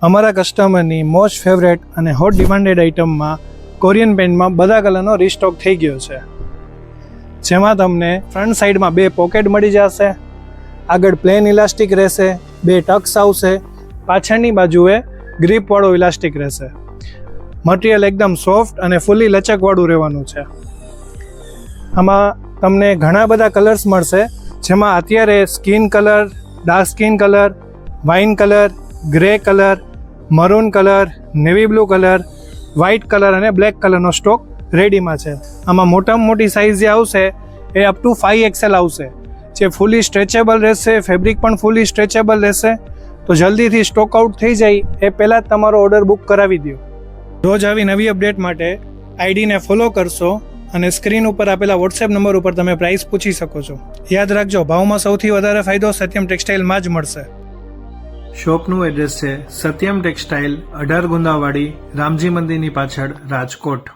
અમારા કસ્ટમરની most favourite અને hot demanded આઇટમમાં Korean પેન્ટમાં બધા કલરનો રીસ્ટોક થઈ ગયો છે, જેમાં તમને ફ્રન્ટ સાઈડમાં 2 પોકેટ મળી જશે, આગળ પ્લેન ઇલાસ્ટિક રહેશે, 2 ટક્સ આવશે, પાછળની બાજુએ ગ્રીપવાળો ઇલાસ્ટિક રહેશે. મટીરિયલ એકદમ સોફ્ટ અને ફૂલી લચકવાળું રહેવાનું છે. આમાં તમને ઘણા બધા કલર્સ મળશે, જેમાં અત્યારે skin colour, dark skin colour, wine colour, grey colour, maroon colour, navy blue colour, white colour અને બ્લેક કલરનો સ્ટોક રેડીમાં છે. આમાં મોટામાં મોટી સાઇઝ જે આવશે એ અપ ટુ 5XL આવશે, જે ફૂલી સ્ટ્રેચેબલ રહેશે, ફેબ્રિક પણ ફૂલી સ્ટ્રેચેબલ રહેશે. તો જલ્દીથી સ્ટોક આઉટ થઈ જાય એ પહેલાં જ તમારો ઓર્ડર બુક કરાવી દો. રોજ આવી નવી અપડેટ માટે આઈડીને ફોલો કરશો અને સ્ક્રીન ઉપર આપેલા વોટ્સએપ નંબર ઉપર તમે પ્રાઇસ પૂછી શકો છો. યાદ રાખજો, ભાવમાં સૌથી વધારે ફાયદો સત્યમ ટેક્સટાઇલમાં જ મળશે. શોપનું એડ્રેસ છે સત્યમ ટેક્સટાઇલ, 18 ગુંદાવાડી, રામજી મંદિરની પાછળ, રાજકોટ.